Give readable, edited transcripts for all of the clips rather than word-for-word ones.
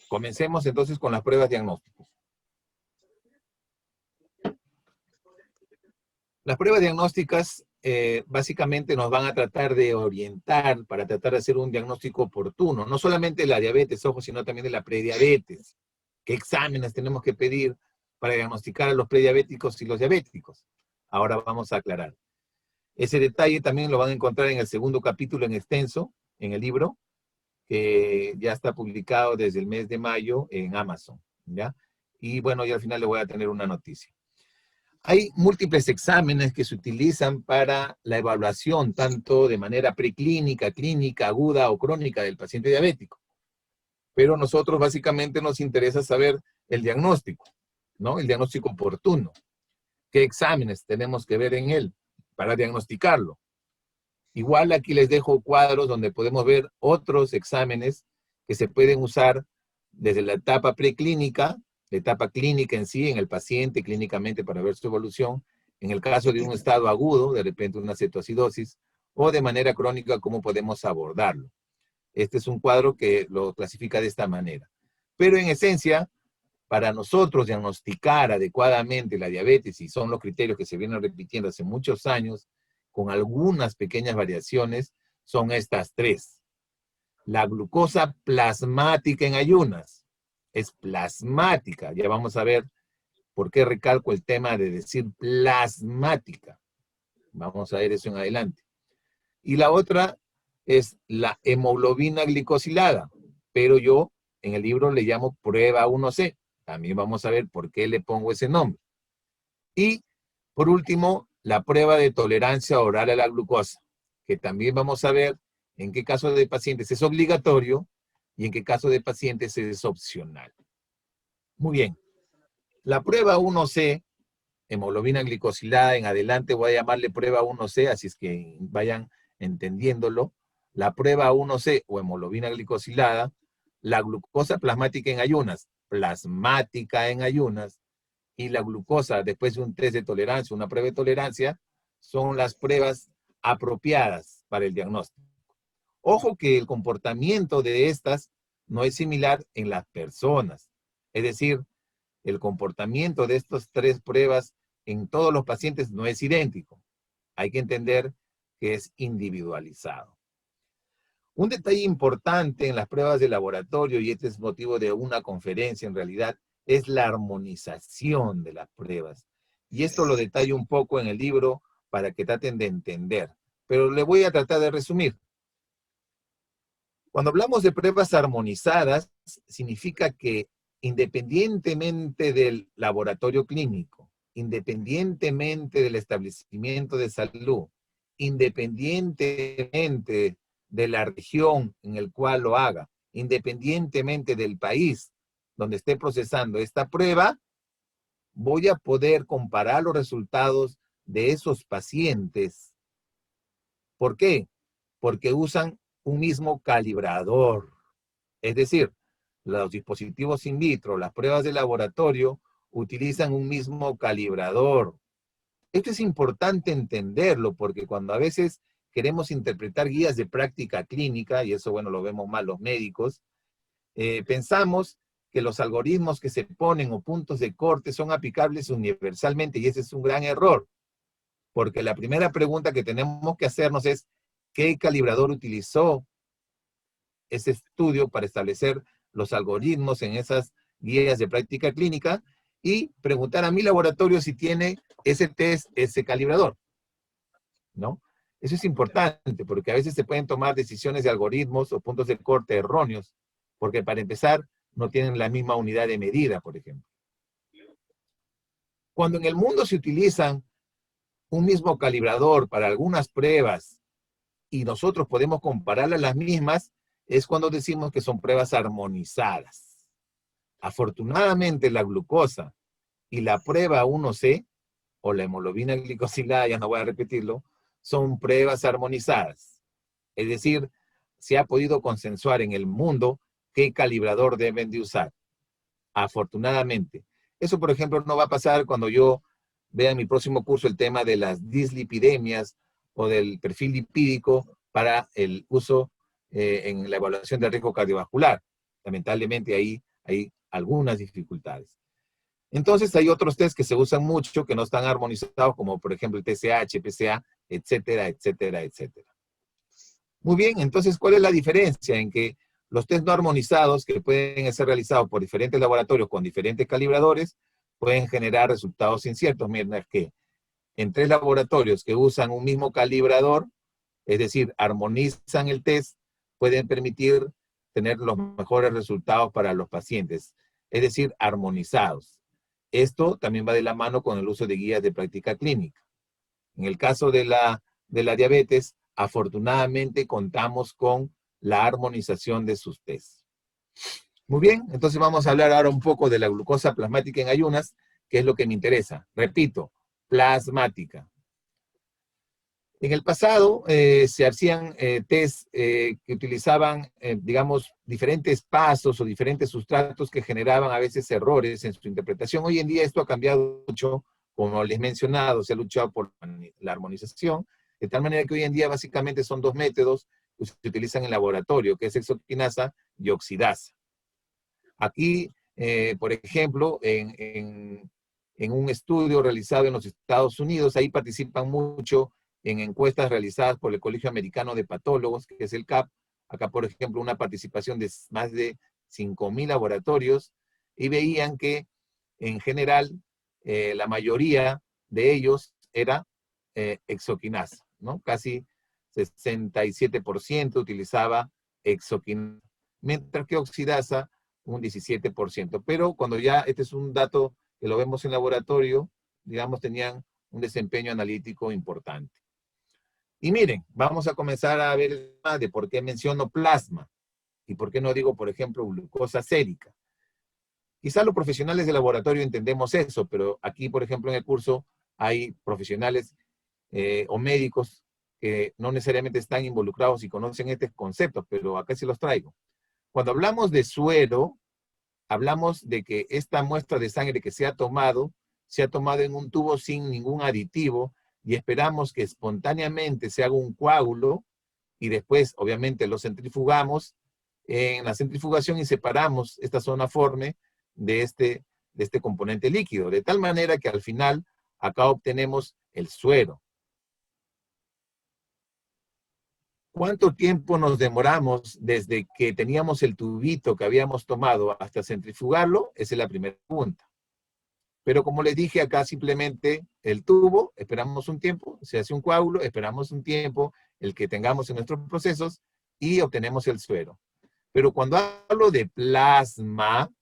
Comencemos entonces con las pruebas diagnósticas. Las pruebas diagnósticas básicamente nos van a tratar de orientar para tratar de hacer un diagnóstico oportuno, no solamente de la diabetes, ojo, sino también de la prediabetes. ¿Qué exámenes tenemos que pedir para diagnosticar a los prediabéticos y los diabéticos? Ahora vamos a aclarar. Ese detalle también lo van a encontrar en el segundo capítulo en extenso, en el libro, que ya está publicado desde el mes de mayo en Amazon, ¿ya? Y bueno, y al final le voy a tener una noticia. Hay múltiples exámenes que se utilizan para la evaluación, tanto de manera preclínica, clínica, aguda o crónica del paciente diabético. Pero nosotros básicamente nos interesa saber el diagnóstico, ¿no? El diagnóstico oportuno. ¿Qué exámenes tenemos que ver en él para diagnosticarlo? Igual aquí les dejo cuadros donde podemos ver otros exámenes que se pueden usar desde la etapa preclínica, la etapa clínica en sí, en el paciente clínicamente para ver su evolución, en el caso de un estado agudo, de repente una cetoacidosis, o de manera crónica, cómo podemos abordarlo. Este es un cuadro que lo clasifica de esta manera. Pero en esencia, para nosotros diagnosticar adecuadamente la diabetes, y son los criterios que se vienen repitiendo hace muchos años, con algunas pequeñas variaciones, son estas tres. La glucosa plasmática en ayunas. Es plasmática. Ya vamos a ver por qué recalco el tema de decir plasmática. Vamos a ver eso en adelante. Y la otra es la hemoglobina glicosilada, pero yo en el libro le llamo prueba 1C. También vamos a ver por qué le pongo ese nombre. Y, por último, la prueba de tolerancia oral a la glucosa, que también vamos a ver en qué caso de pacientes es obligatorio y en qué caso de pacientes es opcional. Muy bien. La prueba 1C, hemoglobina glicosilada, en adelante voy a llamarle prueba 1C, así es que vayan entendiéndolo. La prueba 1C o hemoglobina glicosilada, la glucosa plasmática en ayunas, plasmática en ayunas, y la glucosa después de un test de tolerancia, una prueba de tolerancia, son las pruebas apropiadas para el diagnóstico. Ojo que el comportamiento de estas no es similar en las personas. Es decir, el comportamiento de estas tres pruebas en todos los pacientes no es idéntico. Hay que entender que es individualizado. Un detalle importante en las pruebas de laboratorio, y este es motivo de una conferencia en realidad, es la armonización de las pruebas. Y esto lo detallo un poco en el libro para que traten de entender. Pero le voy a tratar de resumir. Cuando hablamos de pruebas armonizadas, significa que independientemente del laboratorio clínico, independientemente del establecimiento de salud, independientemente de la región en el cual lo haga, independientemente del país donde esté procesando esta prueba, voy a poder comparar los resultados de esos pacientes. ¿Por qué? Porque usan un mismo calibrador. Es decir, los dispositivos in vitro, las pruebas de laboratorio, utilizan un mismo calibrador. Esto es importante entenderlo porque cuando a veces queremos interpretar guías de práctica clínica, y eso, bueno, lo vemos mal los médicos, pensamos que los algoritmos que se ponen o puntos de corte son aplicables universalmente, y ese es un gran error, porque la primera pregunta que tenemos que hacernos es, ¿qué calibrador utilizó ese estudio para establecer los algoritmos en esas guías de práctica clínica? Y preguntar a mi laboratorio si tiene ese test, ese calibrador, ¿no? Eso es importante porque a veces se pueden tomar decisiones de algoritmos o puntos de corte erróneos, porque para empezar no tienen la misma unidad de medida, por ejemplo. Cuando en el mundo se utilizan un mismo calibrador para algunas pruebas y nosotros podemos compararlas las mismas, es cuando decimos que son pruebas armonizadas. Afortunadamente la glucosa y la prueba 1C, o la hemoglobina glicosilada, ya no voy a repetirlo, son pruebas armonizadas. Es decir, se ha podido consensuar en el mundo qué calibrador deben de usar. Afortunadamente. Eso, por ejemplo, no va a pasar cuando yo vea en mi próximo curso el tema de las dislipidemias o del perfil lipídico para el uso en la evaluación del riesgo cardiovascular. Lamentablemente ahí hay algunas dificultades. Entonces hay otros test que se usan mucho, que no están armonizados, como por ejemplo el TSH, PSA, etcétera, etcétera, etcétera. Muy bien, entonces, ¿cuál es la diferencia en que los test no armonizados, que pueden ser realizados por diferentes laboratorios con diferentes calibradores, pueden generar resultados inciertos? Miren, es que en 3 laboratorios que usan un mismo calibrador, es decir, armonizan el test, pueden permitir tener los mejores resultados para los pacientes, es decir, armonizados. Esto también va de la mano con el uso de guías de práctica clínica. En el caso de la diabetes, afortunadamente contamos con la armonización de sus tests. Muy bien, entonces vamos a hablar ahora un poco de la glucosa plasmática en ayunas, que es lo que me interesa. Repito, plasmática. En el pasado se hacían test que utilizaban, digamos, diferentes pasos o diferentes sustratos que generaban a veces errores en su interpretación. Hoy en día esto ha cambiado mucho, como les he mencionado, se ha luchado por la armonización, de tal manera que hoy en día básicamente son 2 métodos que se utilizan en laboratorio, que es hexoquinasa y oxidasa. Aquí, por ejemplo, en un estudio realizado en los Estados Unidos, ahí participan mucho en encuestas realizadas por el Colegio Americano de Patólogos, que es el CAP. Acá, por ejemplo, una participación de más de 5.000 laboratorios, y veían que, en general, la mayoría de ellos era hexoquinasa, ¿no? Casi 67% utilizaba hexoquinasa, mientras que oxidasa un 17%. Pero cuando ya, este es un dato que lo vemos en laboratorio, digamos, tenían un desempeño analítico importante. Y miren, vamos a comenzar a ver más de por qué menciono plasma y por qué no digo, por ejemplo, glucosa sérica. Quizás los profesionales de laboratorio entendemos eso, pero aquí, por ejemplo, en el curso hay profesionales o médicos que no necesariamente están involucrados y conocen estos conceptos, pero acá sí los traigo. Cuando hablamos de suero, hablamos de que esta muestra de sangre que se ha tomado en un tubo sin ningún aditivo y esperamos que espontáneamente se haga un coágulo y después, obviamente, lo centrifugamos en la centrifugación y separamos esta zona forme de este componente líquido, de tal manera que al final acá obtenemos el suero. ¿Cuánto tiempo nos demoramos desde que teníamos el tubito que habíamos tomado hasta centrifugarlo? Esa es la primera pregunta. Pero como les dije acá, simplemente el tubo, esperamos un tiempo, se hace un coágulo, esperamos un tiempo, el que tengamos en nuestros procesos, y obtenemos el suero. Pero cuando hablo de plasma,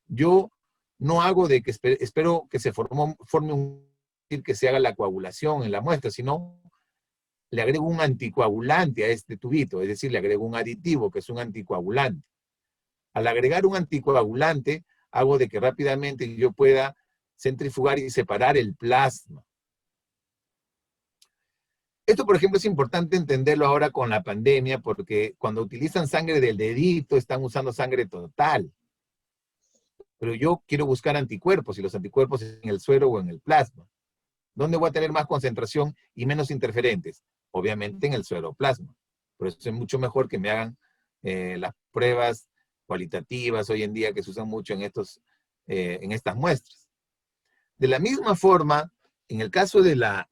yo no hago de que espero que se forme que se haga la coagulación en la muestra, sino le agrego un anticoagulante a este tubito, es decir, le agrego un aditivo que es un anticoagulante. Al agregar un anticoagulante, hago de que rápidamente yo pueda centrifugar y separar el plasma. Esto, por ejemplo, es importante entenderlo ahora con la pandemia, porque cuando utilizan sangre del dedito, están usando sangre total. Pero yo quiero buscar anticuerpos, y los anticuerpos en el suero o en el plasma. ¿Dónde voy a tener más concentración y menos interferentes? Obviamente en el sueroplasma. Por eso es mucho mejor que me hagan las pruebas cualitativas hoy en día que se usan mucho en estas muestras. De la misma forma, en el caso de la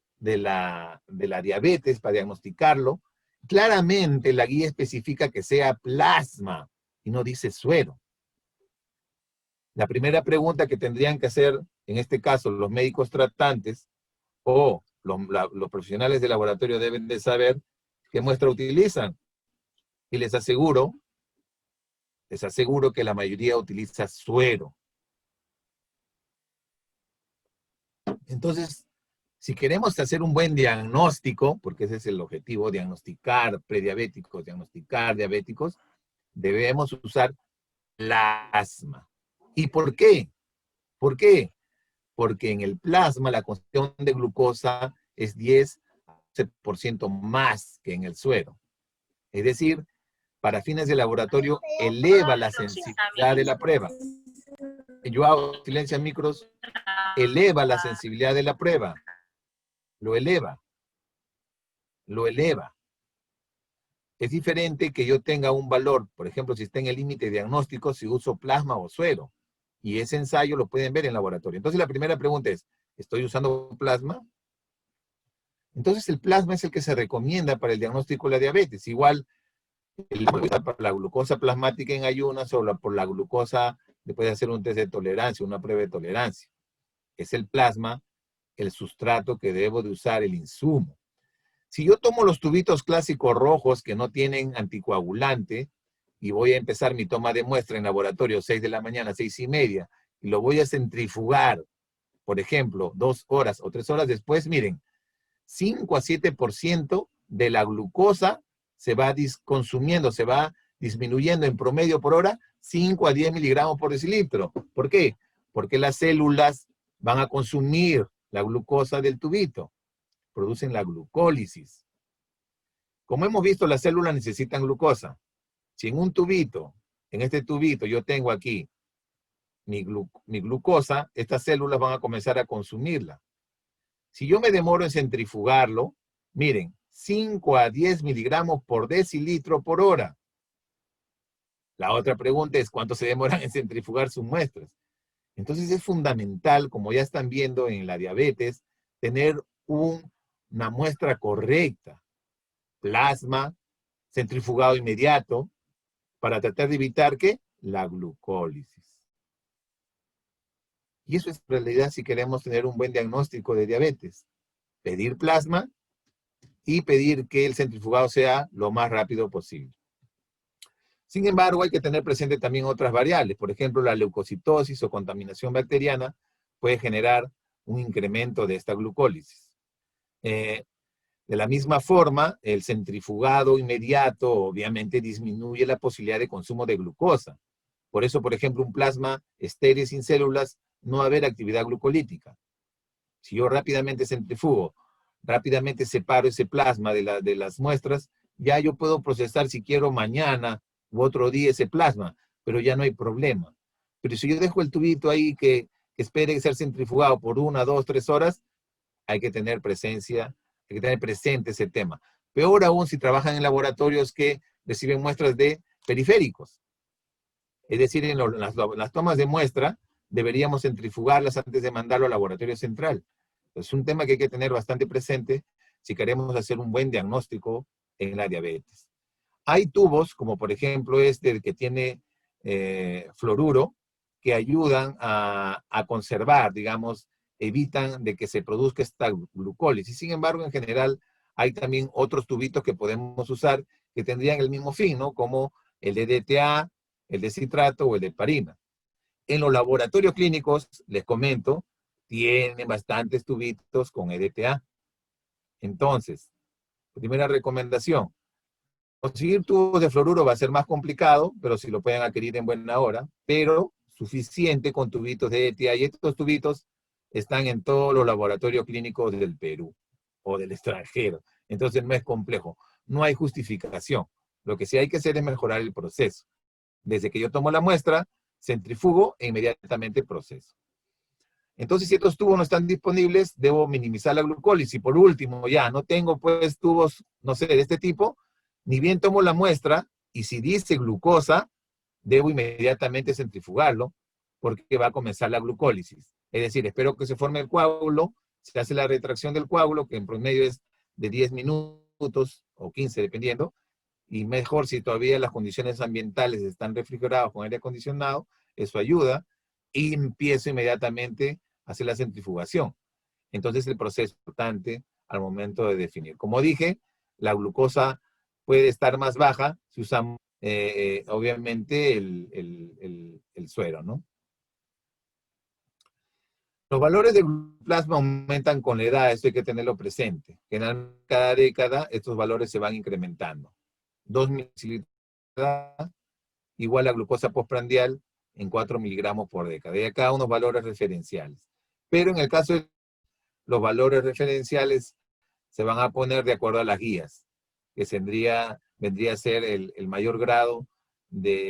diabetes, para diagnosticarlo, claramente la guía especifica que sea plasma y no dice suero. La primera pregunta que tendrían que hacer, en este caso, los médicos tratantes o los profesionales de laboratorio deben de saber qué muestra utilizan. Y les aseguro que la mayoría utiliza suero. Entonces, si queremos hacer un buen diagnóstico, porque ese es el objetivo, diagnosticar prediabéticos, diagnosticar diabéticos, debemos usar plasma. ¿Y por qué? ¿Por qué? Porque en el plasma la concentración de glucosa es 10% más que en el suero. Es decir, para fines de laboratorio, eleva la sensibilidad de la prueba. Yo hago silencio a micros, eleva la sensibilidad de la prueba. Lo eleva. Es diferente que yo tenga un valor, por ejemplo, si está en el límite diagnóstico, si uso plasma o suero. Y ese ensayo lo pueden ver en laboratorio. Entonces la primera pregunta es, ¿estoy usando plasma? Entonces el plasma es el que se recomienda para el diagnóstico de la diabetes. Igual, para la glucosa plasmática en ayunas o por la glucosa, después de hacer un test de tolerancia, una prueba de tolerancia. Es el plasma, el sustrato que debo de usar, el insumo. Si yo tomo los tubitos clásicos rojos que no tienen anticoagulante y voy a empezar mi toma de muestra en laboratorio 6 de la mañana, 6:30, y lo voy a centrifugar, por ejemplo, 2 horas o 3 horas después, miren, 5 a 7% de la glucosa se va consumiendo, se va disminuyendo en promedio por hora 5 a 10 miligramos por decilitro. ¿Por qué? Porque las células van a consumir la glucosa del tubito, producen la glucólisis. Como hemos visto, las células necesitan glucosa. Si en un tubito, en este tubito yo tengo aquí mi glucosa, estas células van a comenzar a consumirla. Si yo me demoro en centrifugarlo, miren, 5 a 10 miligramos por decilitro por hora. La otra pregunta es, ¿cuánto se demoran en centrifugar sus muestras? Entonces es fundamental, como ya están viendo en la diabetes, tener una muestra correcta. Plasma, centrifugado inmediato, para tratar de evitar, ¿qué? La glucólisis. Y eso es en realidad si queremos tener un buen diagnóstico de diabetes. Pedir plasma y pedir que el centrifugado sea lo más rápido posible. Sin embargo, hay que tener presente también otras variables. Por ejemplo, la leucocitosis o contaminación bacteriana puede generar un incremento de esta glucólisis. De la misma forma, el centrifugado inmediato obviamente disminuye la posibilidad de consumo de glucosa. Por eso, por ejemplo, un plasma estéril sin células no va a haber actividad glucolítica. Si yo rápidamente centrifugo, rápidamente separo ese plasma de las muestras, ya yo puedo procesar si quiero mañana u otro día ese plasma, pero ya no hay problema. Pero si yo dejo el tubito ahí que espere ser centrifugado por 1, 2, 3 horas, hay que tener presencia, hay que tener presente ese tema. Peor aún si trabajan en laboratorios que reciben muestras de periféricos. Es decir, en las tomas de muestra, deberíamos centrifugarlas antes de mandarlo al laboratorio central. Es un tema que hay que tener bastante presente si queremos hacer un buen diagnóstico en la diabetes. Hay tubos, como por ejemplo este que tiene fluoruro, que ayudan a conservar, digamos, evitan de que se produzca esta glucólisis. Sin embargo, en general, hay también otros tubitos que podemos usar que tendrían el mismo fin, ¿no? Como el de DTA, el de citrato o el de heparina. En los laboratorios clínicos, les comento, tienen bastantes tubitos con EDTA. Entonces, primera recomendación, conseguir tubos de fluoruro va a ser más complicado, pero si lo pueden adquirir en buena hora, pero suficiente con tubitos de EDTA. Y estos tubitos están en todos los laboratorios clínicos del Perú o del extranjero. Entonces no es complejo, no hay justificación. Lo que sí hay que hacer es mejorar el proceso. Desde que yo tomo la muestra, centrifugo e inmediatamente proceso. Entonces, si estos tubos no están disponibles, debo minimizar la glucólisis. Por último, ya no tengo pues tubos, no sé, de este tipo, ni bien tomo la muestra y si dice glucosa, debo inmediatamente centrifugarlo porque va a comenzar la glucólisis. Es decir, espero que se forme el coágulo, se hace la retracción del coágulo, que en promedio es de 10 minutos o 15, dependiendo, y mejor si todavía las condiciones ambientales están refrigeradas con aire acondicionado, eso ayuda, y empiezo inmediatamente a hacer la centrifugación. Entonces el proceso es importante al momento de definir. Como dije, la glucosa puede estar más baja si usamos obviamente el suero, ¿no? Los valores de plasma aumentan con la edad, esto hay que tenerlo presente. Generalmente cada década estos valores se van incrementando. 2 mililitros igual a glucosa postprandial en 4 miligramos por década. Y acá unos valores referenciales. Pero en el caso de los valores referenciales se van a poner de acuerdo a las guías, que vendría a ser el mayor grado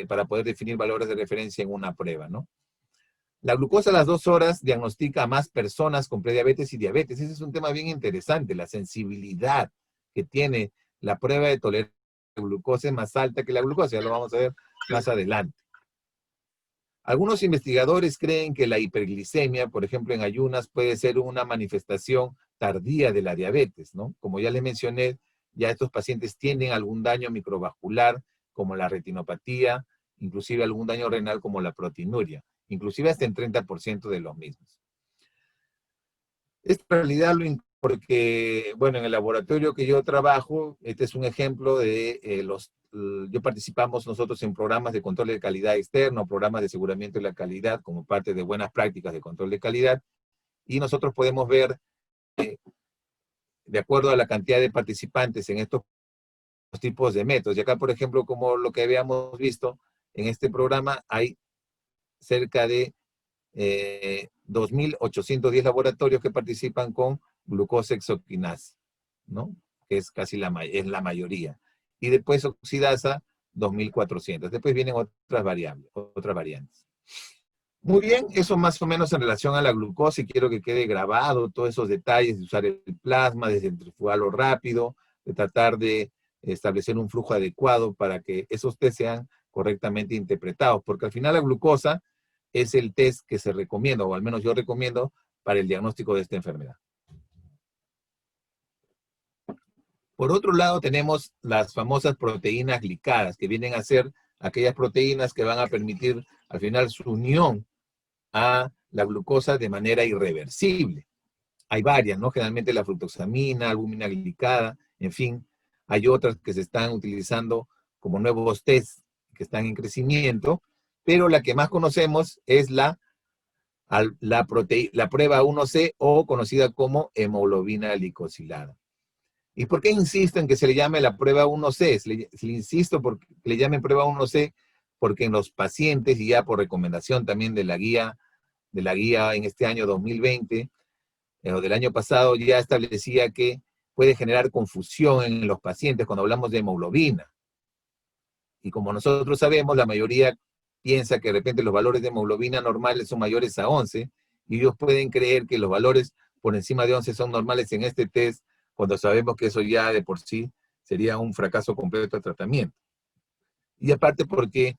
para poder definir valores de referencia en una prueba, ¿no? La glucosa a las 2 horas diagnostica a más personas con prediabetes y diabetes. Ese es un tema bien interesante, la sensibilidad que tiene la prueba de tolerancia glucosa es más alta que la glucosa, ya lo vamos a ver más adelante. Algunos investigadores creen que la hiperglicemia, por ejemplo en ayunas, puede ser una manifestación tardía de la diabetes, ¿no? Como ya les mencioné, ya estos pacientes tienen algún daño microvascular, como la retinopatía, inclusive algún daño renal como la proteinuria, inclusive hasta en 30% de los mismos. Esta realidad porque, bueno, en el laboratorio que yo trabajo, este es un ejemplo de yo participamos nosotros en programas de control de calidad externo, programas de aseguramiento de la calidad como parte de buenas prácticas de control de calidad, y nosotros podemos ver, de acuerdo a la cantidad de participantes en estos tipos de métodos. Y acá, por ejemplo, como lo que habíamos visto en este programa, hay cerca de 2.810 laboratorios que participan con glucosa hexoquinasa, ¿no? Que es casi la mayoría. Y después oxidasa, 2.400. Después vienen otras variantes. Muy bien, eso más o menos en relación a la glucosa, y quiero que quede grabado todos esos detalles de usar el plasma, de centrifugarlo rápido, de tratar de establecer un flujo adecuado para que esos test sean correctamente interpretados, porque al final la glucosa es el test que se recomienda, o al menos yo recomiendo, para el diagnóstico de esta enfermedad. Por otro lado, tenemos las famosas proteínas glicadas, que vienen a ser aquellas proteínas que van a permitir al final su unión a la glucosa de manera irreversible. Hay varias, ¿no? Generalmente la fructosamina, albúmina glicada, en fin, hay otras que se están utilizando como nuevos test que están en crecimiento, pero la que más conocemos es la prueba 1C, o conocida como hemoglobina glicosilada. ¿Y por qué insisto en que se le llame la prueba 1C? Insisto porque le llamen prueba 1C porque en los pacientes, y ya por recomendación también de la guía en este año 2020, o del año pasado, ya establecía que puede generar confusión en los pacientes cuando hablamos de hemoglobina. Y como nosotros sabemos, la mayoría piensa que de repente los valores de hemoglobina normales son mayores a 11, y ellos pueden creer que los valores por encima de 11 son normales en este test, cuando sabemos que eso ya de por sí sería un fracaso completo de tratamiento. Y aparte porque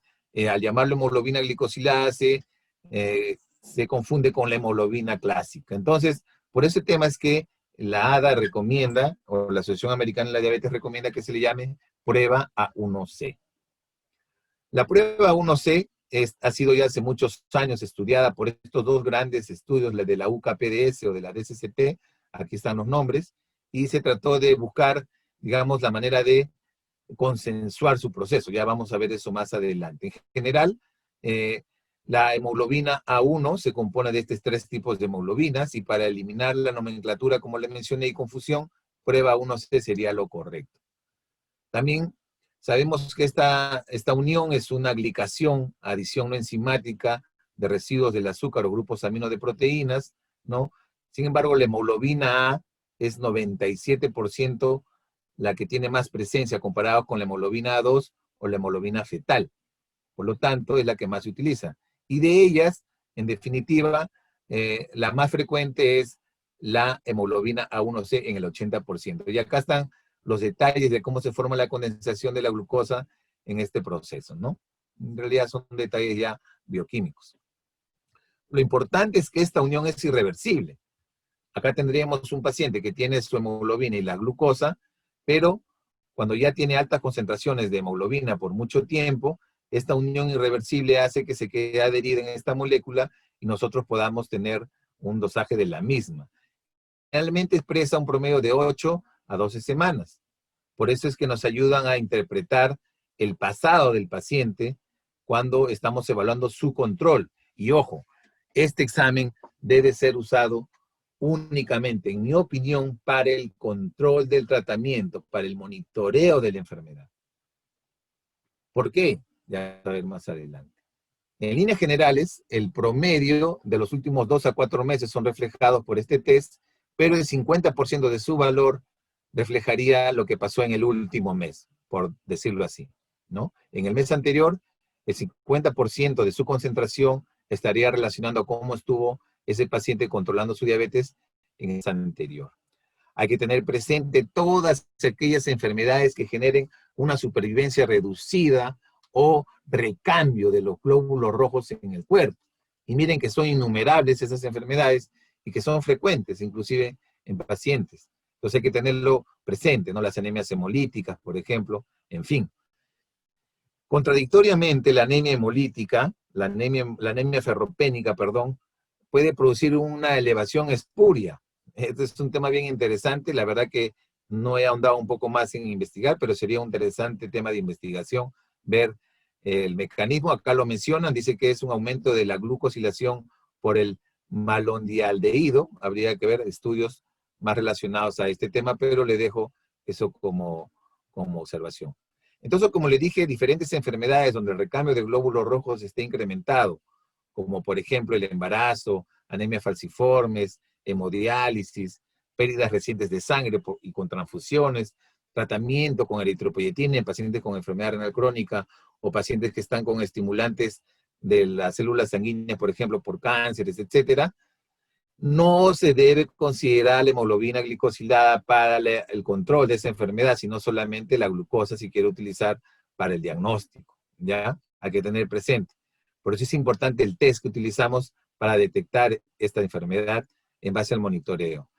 al llamarlo hemoglobina glicosilada se confunde con la hemoglobina clásica. Entonces, por ese tema es que la ADA recomienda, o la Asociación Americana de la Diabetes recomienda, que se le llame prueba A1C. La prueba 1C ha sido ya hace muchos años estudiada por estos dos grandes estudios, la de la UKPDS o de la DSCT, aquí están los nombres, y se trató de buscar, digamos, la manera de consensuar su proceso. Ya vamos a ver eso más adelante. En general, la hemoglobina A1 se compone de estos tres tipos de hemoglobinas, y para eliminar la nomenclatura, como le mencioné, y confusión, prueba 1C sería lo correcto. También sabemos que esta unión es una glicación, adición no enzimática de residuos del azúcar o grupos amino de proteínas, ¿no? Sin embargo, la hemoglobina A es 97% la que tiene más presencia comparado con la hemoglobina A2 o la hemoglobina fetal. Por lo tanto, es la que más se utiliza. Y de ellas, en definitiva, la más frecuente es la hemoglobina A1C en el 80%. Y acá están los detalles de cómo se forma la condensación de la glucosa en este proceso, ¿no? En realidad son detalles ya bioquímicos. Lo importante es que esta unión es irreversible. Acá tendríamos un paciente que tiene su hemoglobina y la glucosa, pero cuando ya tiene altas concentraciones de hemoglobina por mucho tiempo, esta unión irreversible hace que se quede adherida en esta molécula y nosotros podamos tener un dosaje de la misma. Generalmente expresa un promedio de 8 a 12 semanas. Por eso es que nos ayudan a interpretar el pasado del paciente cuando estamos evaluando su control. Y ojo, este examen debe ser usado únicamente, en mi opinión, para el control del tratamiento, para el monitoreo de la enfermedad. ¿Por qué? Ya a ver más adelante. En líneas generales, el promedio de los últimos 2 a 4 meses son reflejados por este test, pero el 50% de su valor reflejaría lo que pasó en el último mes, por decirlo así, ¿no? En el mes anterior, el 50% de su concentración estaría relacionando cómo estuvo ese paciente controlando su diabetes en el mes anterior. Hay que tener presente todas aquellas enfermedades que generen una supervivencia reducida o recambio de los glóbulos rojos en el cuerpo. Y miren que son innumerables esas enfermedades y que son frecuentes, inclusive en pacientes. Entonces hay que tenerlo presente, ¿no? Las anemias hemolíticas, por ejemplo, en fin. Contradictoriamente, la anemia hemolítica, la anemia ferropénica, perdón, puede producir una elevación espuria. Este es un tema bien interesante, la verdad que no he ahondado un poco más en investigar, pero sería un interesante tema de investigación, ver el mecanismo. Acá lo mencionan, dice que es un aumento de la glucosilación por el malondialdehído. Habría que ver estudios más relacionados a este tema, pero le dejo eso como observación. Entonces, como le dije, diferentes enfermedades donde el recambio de glóbulos rojos esté incrementado, como por ejemplo el embarazo, anemias falciformes, hemodiálisis, pérdidas recientes de sangre y con transfusiones, tratamiento con eritropoyetina en pacientes con enfermedad renal crónica o pacientes que están con estimulantes de las células sanguíneas, por ejemplo, por cánceres, etcétera, no se debe considerar la hemoglobina glicosilada para el control de esa enfermedad, sino solamente la glucosa si quiere utilizar para el diagnóstico, ¿ya? Hay que tener presente. Por eso es importante el test que utilizamos para detectar esta enfermedad en base al monitoreo.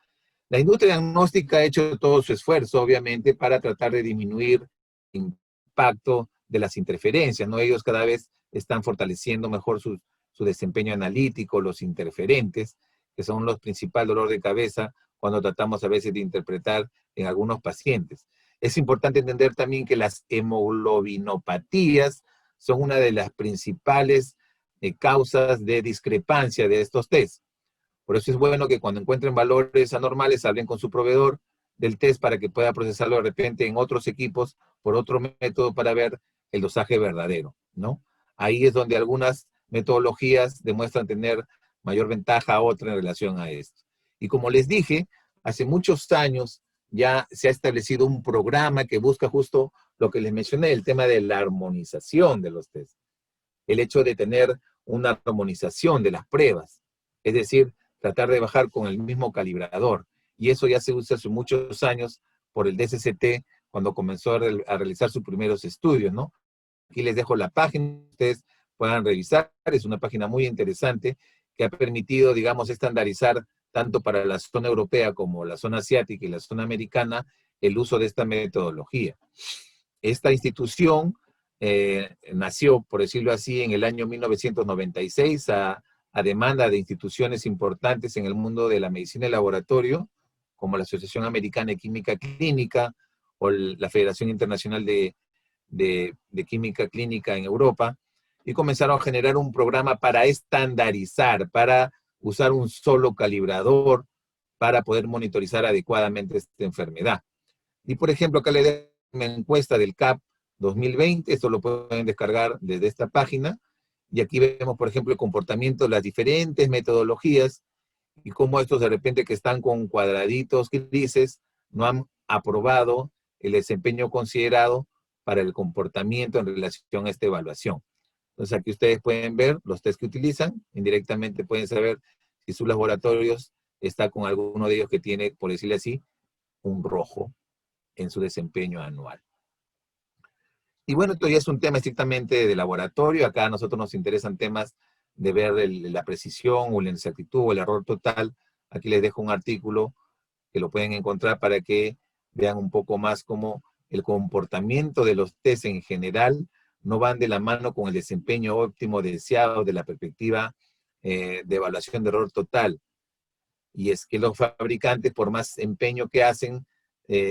La industria diagnóstica ha hecho todo su esfuerzo, obviamente, para tratar de disminuir el impacto de las interferencias, ¿no? Ellos cada vez están fortaleciendo mejor su desempeño analítico, los interferentes, que son los principales dolores de cabeza cuando tratamos a veces de interpretar en algunos pacientes. Es importante entender también que las hemoglobinopatías son una de las principales causas de discrepancia de estos test. Por eso es bueno que cuando encuentren valores anormales hablen con su proveedor del test para que pueda procesarlo de repente en otros equipos por otro método para ver el dosaje verdadero, ¿no? Ahí es donde algunas metodologías demuestran tener mayor ventaja a otra en relación a esto. Y como les dije, hace muchos años ya se ha establecido un programa que busca justo lo que les mencioné, el tema de la armonización de los test. El hecho de tener una armonización de las pruebas. Es decir, tratar de bajar con el mismo calibrador. Y eso ya se usa hace muchos años por el DSCT cuando comenzó a realizar sus primeros estudios, ¿no? Aquí les dejo la página, ustedes puedan revisar. Es una página muy interesante que ha permitido, digamos, estandarizar tanto para la zona europea como la zona asiática y la zona americana el uso de esta metodología. Esta institución nació, por decirlo así, en el año 1996 a demanda de instituciones importantes en el mundo de la medicina de laboratorio, como la Asociación Americana de Química Clínica o la Federación Internacional de Química Clínica en Europa, y comenzaron a generar un programa para estandarizar, para usar un solo calibrador para poder monitorizar adecuadamente esta enfermedad. Y por ejemplo, acá le doy una encuesta del CAP 2020, esto lo pueden descargar desde esta página, y aquí vemos, por ejemplo, el comportamiento de las diferentes metodologías y cómo estos de repente que están con cuadraditos grises no han aprobado el desempeño considerado para el comportamiento en relación a esta evaluación. Entonces aquí ustedes pueden ver los test que utilizan, indirectamente pueden saber si sus laboratorios está con alguno de ellos que tiene, por decirle así, un rojo en su desempeño anual. Y bueno, esto ya es un tema estrictamente de laboratorio. Acá a nosotros nos interesan temas de ver la precisión o la inexactitud o el error total. Aquí les dejo un artículo que lo pueden encontrar para que vean un poco más cómo el comportamiento de los test en general no van de la mano con el desempeño óptimo deseado de la perspectiva de evaluación de error total. Y es que los fabricantes, por más empeño que hacen,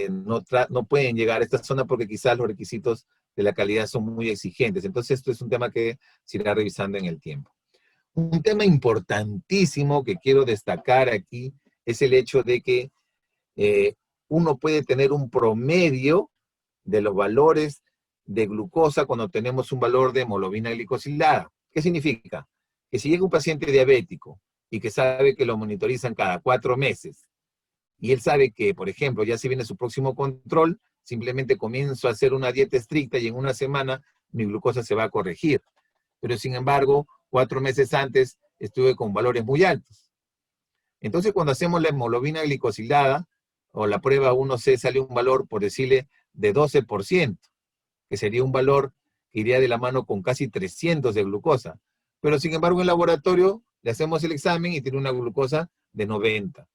no pueden llegar a esta zona porque quizás los requisitos de la calidad son muy exigentes. Entonces esto es un tema que se irá revisando en el tiempo. Un tema importantísimo que quiero destacar aquí es el hecho de que uno puede tener un promedio de los valores de glucosa cuando tenemos un valor de hemoglobina glicosilada. ¿Qué significa? Que si llega un paciente diabético y que sabe que lo monitorizan cada 4 meses, y él sabe que, por ejemplo, ya se viene su próximo control, simplemente comienzo a hacer una dieta estricta y en una semana mi glucosa se va a corregir. Pero sin embargo, 4 meses antes estuve con valores muy altos. Entonces, cuando hacemos la hemoglobina glicosilada o la prueba 1C, sale un valor, por decirle, de 12%. que sería un valor que iría de la mano con casi 300 de glucosa. Pero sin embargo en el laboratorio le hacemos el examen y tiene una glucosa de 90.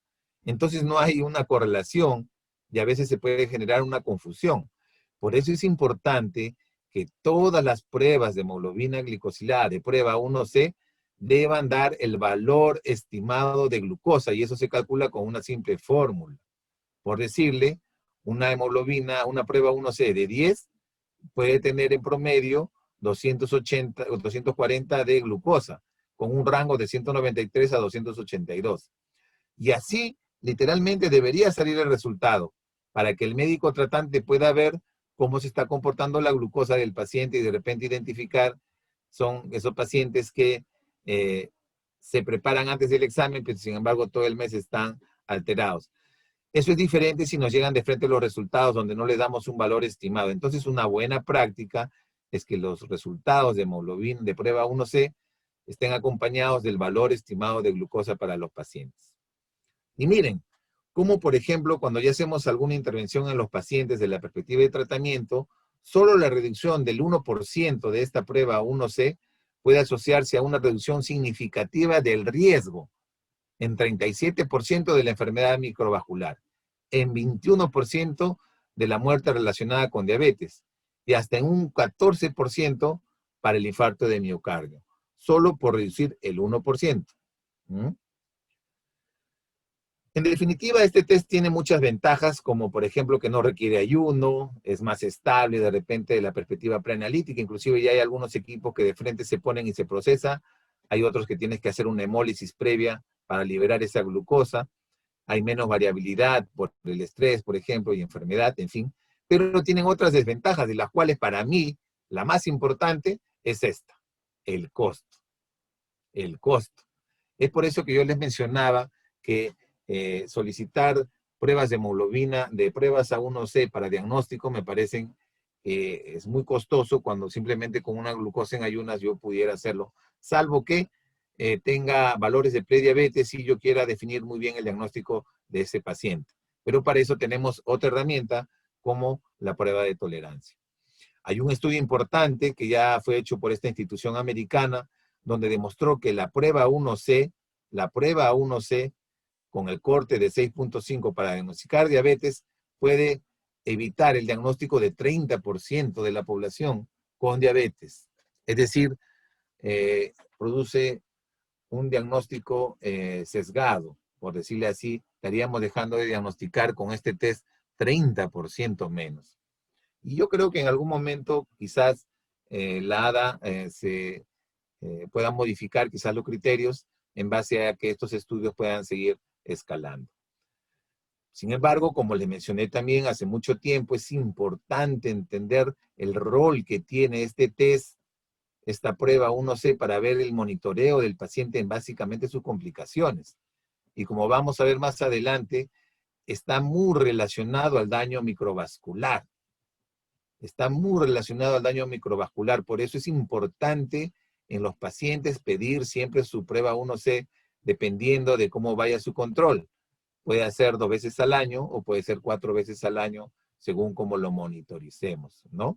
Entonces no hay una correlación y a veces se puede generar una confusión. Por eso es importante que todas las pruebas de hemoglobina glicosilada de prueba 1C deban dar el valor estimado de glucosa y eso se calcula con una simple fórmula. Por decirle, una hemoglobina, una prueba 1C de 10 puede tener en promedio 280 o 240 de glucosa, con un rango de 193 a 282. Y así, literalmente, debería salir el resultado, para que el médico tratante pueda ver cómo se está comportando la glucosa del paciente y de repente identificar son esos pacientes que se preparan antes del examen, pero sin embargo todo el mes están alterados. Eso es diferente si nos llegan de frente los resultados donde no le damos un valor estimado. Entonces, una buena práctica es que los resultados de hemoglobina de prueba 1C estén acompañados del valor estimado de glucosa para los pacientes. Y miren, como por ejemplo, cuando ya hacemos alguna intervención en los pacientes de la perspectiva de tratamiento, solo la reducción del 1% de esta prueba 1C puede asociarse a una reducción significativa del riesgo en 37% de la enfermedad microvascular, en 21% de la muerte relacionada con diabetes y hasta en un 14% para el infarto de miocardio, solo por reducir el 1%. ¿Mm? En definitiva, este test tiene muchas ventajas, como por ejemplo que no requiere ayuno, es más estable de repente de la perspectiva preanalítica, inclusive ya hay algunos equipos que de frente se ponen y se procesa, hay otros que tienes que hacer una hemólisis previa para liberar esa glucosa, hay menos variabilidad por el estrés, por ejemplo, y enfermedad, en fin, pero tienen otras desventajas, de las cuales para mí la más importante es esta, el costo. El costo. Es por eso que yo les mencionaba que solicitar pruebas de hemoglobina, de pruebas A1C para diagnóstico, me parecen que es muy costoso cuando simplemente con una glucosa en ayunas yo pudiera hacerlo, salvo que tenga valores de prediabetes y yo quiera definir muy bien el diagnóstico de ese paciente. Pero para eso tenemos otra herramienta como la prueba de tolerancia. Hay un estudio importante que ya fue hecho por esta institución americana, donde demostró que la prueba 1C con el corte de 6.5 para diagnosticar diabetes puede evitar el diagnóstico de 30% de la población con diabetes. Es decir, produce un diagnóstico sesgado, por decirle así, estaríamos dejando de diagnosticar con este test 30% menos. Y yo creo que en algún momento quizás la ADA se pueda modificar quizás los criterios en base a que estos estudios puedan seguir escalando. Sin embargo, como les mencioné también hace mucho tiempo, es importante entender el rol que tiene este test, esta prueba 1C, para ver el monitoreo del paciente en básicamente sus complicaciones. Y como vamos a ver más adelante, está muy relacionado al daño microvascular. Está muy relacionado al daño microvascular, por eso es importante en los pacientes pedir siempre su prueba 1C dependiendo de cómo vaya su control. Puede ser 2 veces al año o puede ser 4 veces al año según cómo lo monitoricemos, ¿no?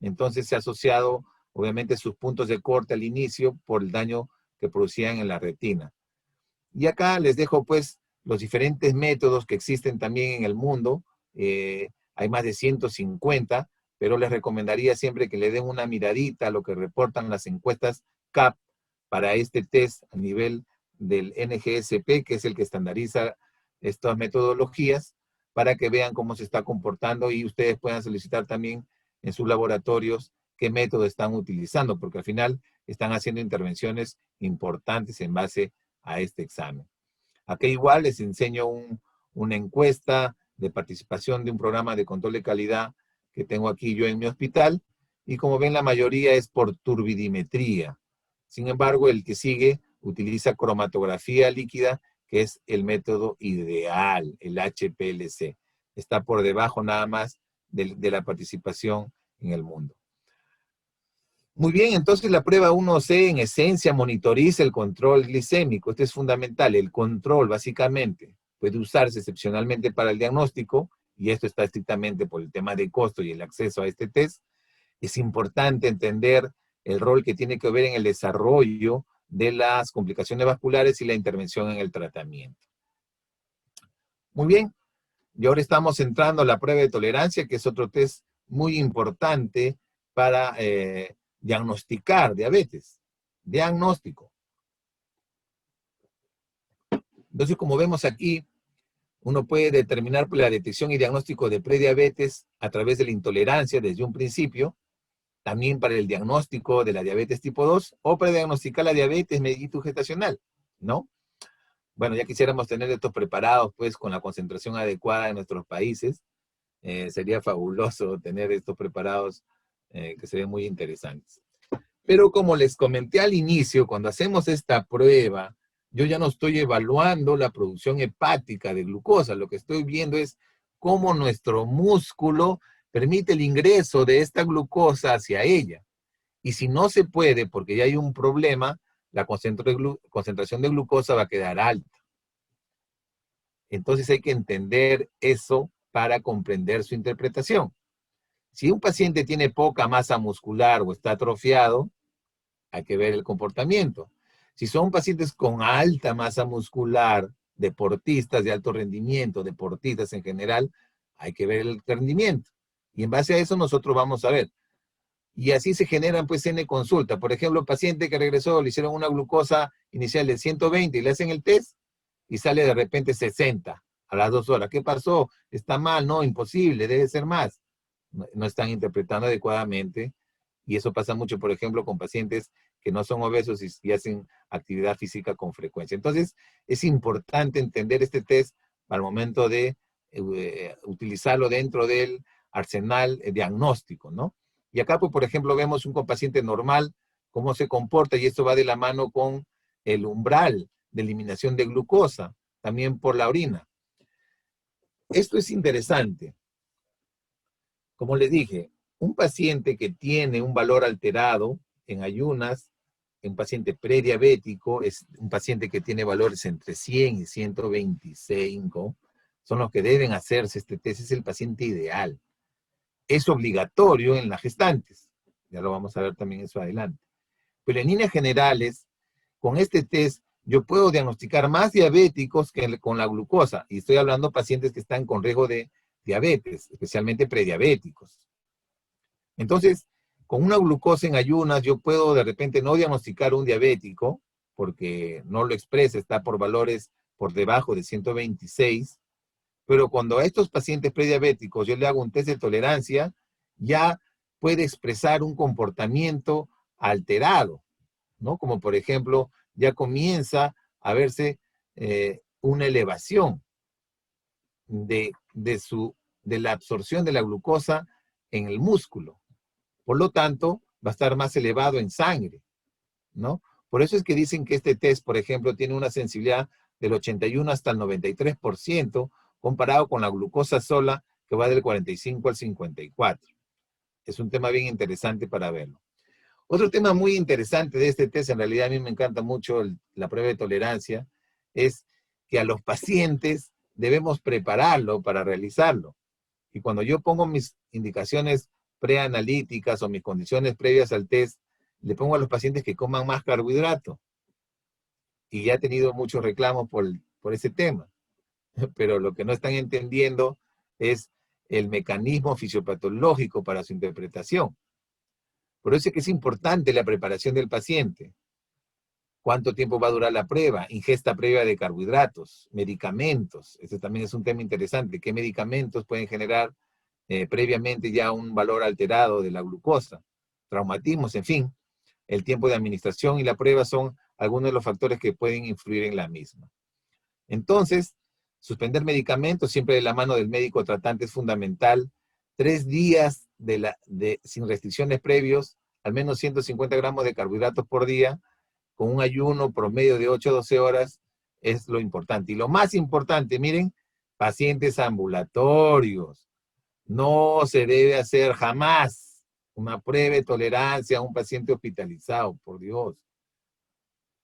Entonces se ha asociado obviamente sus puntos de corte al inicio por el daño que producían en la retina. Y acá les dejo pues los diferentes métodos que existen también en el mundo. Hay más de 150, pero les recomendaría siempre que le den una miradita a lo que reportan las encuestas CAP para este test a nivel del NGSP, que es el que estandariza estas metodologías, para que vean cómo se está comportando y ustedes puedan solicitar también en sus laboratorios qué método están utilizando, porque al final están haciendo intervenciones importantes en base a este examen. Aquí igual les enseño una encuesta de participación de un programa de control de calidad que tengo aquí yo en mi hospital, y como ven la mayoría es por turbidimetría. Sin embargo, el que sigue utiliza cromatografía líquida, que es el método ideal, el HPLC. Está por debajo nada más de la participación en el mundo. Muy bien, entonces la prueba 1C en esencia monitoriza el control glicémico. Esto es fundamental, el control básicamente puede usarse excepcionalmente para el diagnóstico, y esto está estrictamente por el tema de costo y el acceso a este test, Es importante entender el rol que tiene que ver en el desarrollo de las complicaciones vasculares y la intervención en el tratamiento. Muy bien, y ahora estamos entrando a la prueba de tolerancia, que es otro test muy importante para diagnosticar diabetes. Diagnóstico. Entonces, como vemos aquí, uno puede determinar la detección y diagnóstico de prediabetes a través de la intolerancia desde un principio, también para el diagnóstico de la diabetes tipo 2 o para diagnosticar la diabetes mellitus gestacional, ¿no? Bueno, ya quisiéramos tener estos preparados, pues, con la concentración adecuada en nuestros países. Sería fabuloso tener estos preparados que se ven muy interesantes. Pero como les comenté al inicio, cuando hacemos esta prueba, yo ya no estoy evaluando la producción hepática de glucosa. Lo que estoy viendo es cómo nuestro músculo permite el ingreso de esta glucosa hacia ella. Y si no se puede, porque ya hay un problema, la concentración de glucosa va a quedar alta. Entonces hay que entender eso para comprender su interpretación. Si un paciente tiene poca masa muscular o está atrofiado, hay que ver el comportamiento. Si son pacientes con alta masa muscular, deportistas de alto rendimiento, deportistas en general, hay que ver el rendimiento. Y en base a eso nosotros vamos a ver. Y así se generan pues N consulta. Por ejemplo, paciente que regresó, le hicieron una glucosa inicial de 120 y le hacen el test y sale de repente 60 a las 2 horas. ¿Qué pasó? Está mal, no, imposible, debe ser más. No están interpretando adecuadamente. Y eso pasa mucho, por ejemplo, con pacientes que no son obesos y hacen actividad física con frecuencia. Entonces, es importante entender este test al momento de utilizarlo dentro del arsenal diagnóstico, ¿no? Y acá, pues, por ejemplo, vemos un paciente normal, cómo se comporta, y esto va de la mano con el umbral de eliminación de glucosa, también por la orina. Esto es interesante. Como les dije, un paciente que tiene un valor alterado en ayunas, un paciente prediabético, es un paciente que tiene valores entre 100 y 125, son los que deben hacerse este test, es el paciente ideal. Es obligatorio en las gestantes, ya lo vamos a ver también eso adelante. Pero en líneas generales, con este test, yo puedo diagnosticar más diabéticos que con la glucosa, y estoy hablando de pacientes que están con riesgo de diabetes, especialmente prediabéticos. Entonces, con una glucosa en ayunas, yo puedo de repente no diagnosticar un diabético, porque no lo expresa, está por valores por debajo de 126, pero cuando a estos pacientes prediabéticos yo le hago un test de tolerancia, ya puede expresar un comportamiento alterado, ¿no? Como por ejemplo, ya comienza a verse una elevación de la absorción de la glucosa en el músculo. Por lo tanto, va a estar más elevado en sangre, ¿no? Por eso es que dicen que este test, por ejemplo, tiene una sensibilidad del 81 hasta el 93%, comparado con la glucosa sola, que va del 45 al 54. Es un tema bien interesante para verlo. Otro tema muy interesante de este test, en realidad a mí me encanta mucho la prueba de tolerancia, es que a los pacientes debemos prepararlo para realizarlo. Y cuando yo pongo mis indicaciones preanalíticas o mis condiciones previas al test, le pongo a los pacientes que coman más carbohidrato. Y ya he tenido muchos reclamos por ese tema. Pero lo que no están entendiendo es el mecanismo fisiopatológico para su interpretación. Por eso es que es importante la preparación del paciente. ¿Cuánto tiempo va a durar la prueba? Ingesta previa de carbohidratos, medicamentos. Este también es un tema interesante. ¿Qué medicamentos pueden generar previamente ya un valor alterado de la glucosa? Traumatismos, en fin. El tiempo de administración y la prueba son algunos de los factores que pueden influir en la misma. Entonces, suspender medicamentos siempre de la mano del médico tratante es fundamental. 3 días sin restricciones previos, al menos 150 gramos de carbohidratos por día, con un ayuno promedio de 8 a 12 horas, es lo importante. Y lo más importante, miren, pacientes ambulatorios. No se debe hacer jamás una prueba de tolerancia a un paciente hospitalizado, por Dios.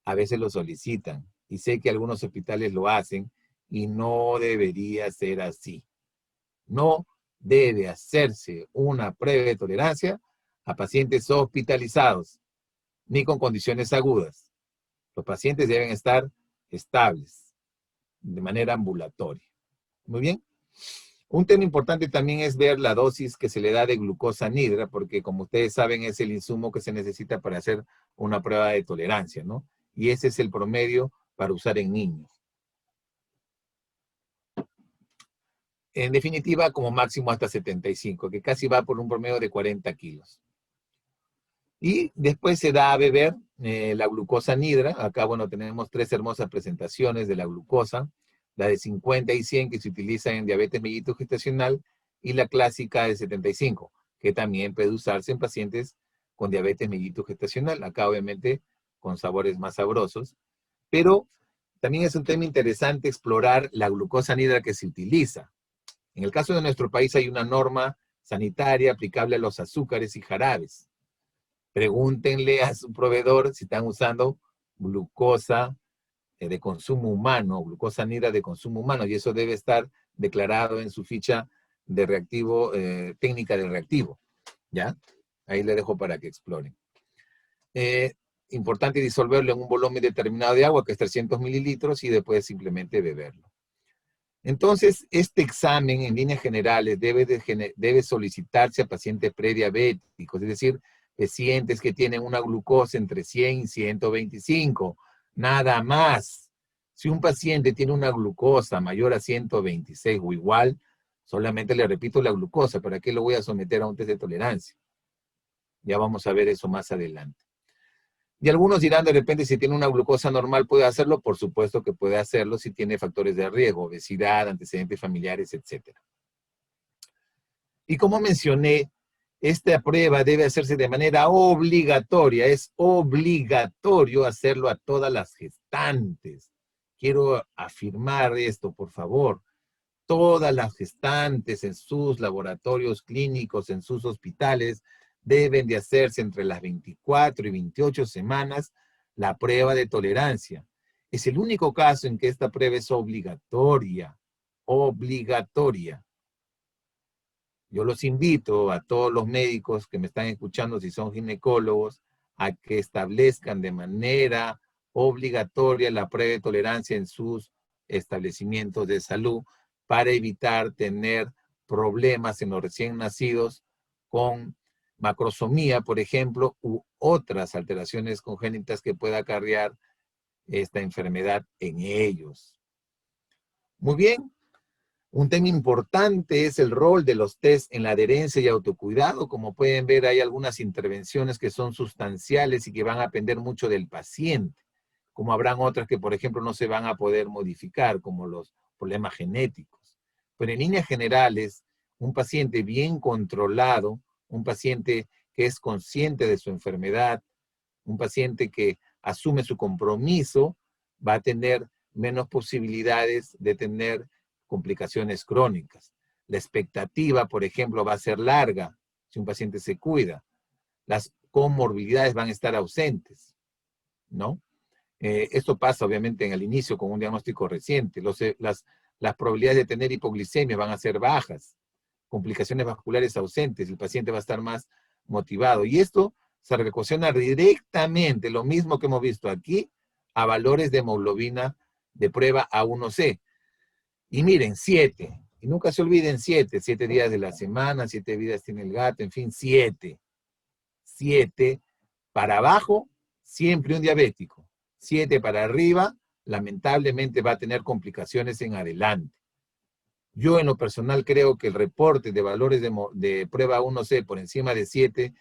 A veces lo solicitan, y sé que algunos hospitales lo hacen, y no debería ser así. No debe hacerse una prueba de tolerancia a pacientes hospitalizados, ni con condiciones agudas. Los pacientes deben estar estables, de manera ambulatoria. Muy bien. Un tema importante también es ver la dosis que se le da de glucosa anhidra, porque como ustedes saben es el insumo que se necesita para hacer una prueba de tolerancia, ¿no? Y ese es el promedio para usar en niños. En definitiva, como máximo hasta 75, que casi va por un promedio de 40 kilos. Y después se da a beber la glucosa anhidra. Acá, bueno, tenemos 3 hermosas presentaciones de la glucosa. La de 50 y 100 que se utiliza en diabetes mellitus gestacional y la clásica de 75, que también puede usarse en pacientes con diabetes mellitus gestacional. Acá, obviamente, con sabores más sabrosos. Pero también es un tema interesante explorar la glucosa anhidra que se utiliza. En el caso de nuestro país hay una norma sanitaria aplicable a los azúcares y jarabes. Pregúntenle a su proveedor si están usando glucosa de consumo humano, glucosa anhidra de consumo humano, y eso debe estar declarado en su ficha de reactivo, técnica de reactivo, ¿ya? Ahí le dejo para que exploren. Importante disolverlo en un volumen determinado de agua, que es 300 mililitros, y después simplemente beberlo. Entonces, este examen en líneas generales debe solicitarse a pacientes prediabéticos, es decir, pacientes que tienen una glucosa entre 100 y 125, nada más. Si un paciente tiene una glucosa mayor a 126 o igual, solamente le repito la glucosa, ¿para qué lo voy a someter a un test de tolerancia? Ya vamos a ver eso más adelante. Y algunos dirán de repente si tiene una glucosa normal puede hacerlo, por supuesto que puede hacerlo si tiene factores de riesgo, obesidad, antecedentes familiares, etc. Y como mencioné, esta prueba debe hacerse de manera obligatoria, es obligatorio hacerlo a todas las gestantes. Quiero afirmar esto, por favor. Todas las gestantes en sus laboratorios clínicos, en sus hospitales, deben de hacerse entre las 24 y 28 semanas la prueba de tolerancia. Es el único caso en que esta prueba es obligatoria. Obligatoria. Yo los invito a todos los médicos que me están escuchando, si son ginecólogos, a que establezcan de manera obligatoria la prueba de tolerancia en sus establecimientos de salud para evitar tener problemas en los recién nacidos con macrosomía, por ejemplo, u otras alteraciones congénitas que pueda acarrear esta enfermedad en ellos. Muy bien. Un tema importante es el rol de los test en la adherencia y autocuidado. Como pueden ver, hay algunas intervenciones que son sustanciales y que van a depender mucho del paciente, como habrán otras que, por ejemplo, no se van a poder modificar, como los problemas genéticos. Pero en líneas generales, un paciente bien controlado, un paciente que es consciente de su enfermedad, un paciente que asume su compromiso, va a tener menos posibilidades de tener complicaciones crónicas. La expectativa, por ejemplo, va a ser larga si un paciente se cuida. Las comorbilidades van a estar ausentes, ¿no? Esto pasa obviamente en el inicio con un diagnóstico reciente. Las probabilidades de tener hipoglicemia van a ser bajas, complicaciones vasculares ausentes, el paciente va a estar más motivado. Y esto se relaciona directamente, lo mismo que hemos visto aquí, a valores de hemoglobina de prueba A1C. Y miren, 7. Y nunca se olviden 7. 7 días de la semana, 7 vidas tiene el gato, en fin, 7. 7 para abajo, siempre un diabético. 7 para arriba, lamentablemente va a tener complicaciones en adelante. Yo en lo personal creo que el reporte de valores de prueba 1C por encima de 7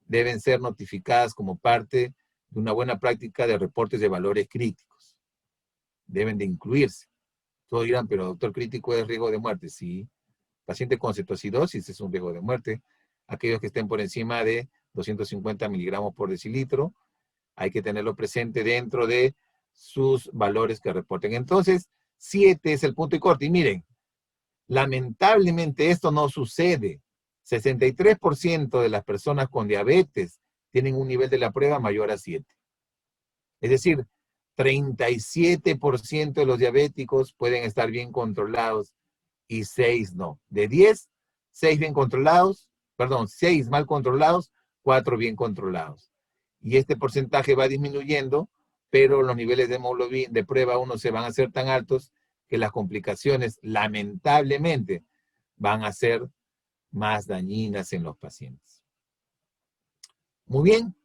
deben ser notificadas como parte de una buena práctica de reportes de valores críticos. Deben de incluirse. Todos dirán, pero doctor, crítico es riesgo de muerte. Sí. Paciente con cetoacidosis es un riesgo de muerte. Aquellos que estén por encima de 250 miligramos por decilitro, hay que tenerlo presente dentro de sus valores que reporten. Entonces, 7 es el punto y corte. Y miren, lamentablemente esto no sucede. 63% de las personas con diabetes tienen un nivel de la prueba mayor a 7. Es decir, 37% de los diabéticos pueden estar bien controlados y 6 no. De 10, 6 bien controlados, 6 mal controlados, 4 bien controlados. Y este porcentaje va disminuyendo, pero los niveles de hemoglobina de prueba 1 se van a hacer tan altos que las complicaciones, lamentablemente, van a ser más dañinas en los pacientes. Muy bien,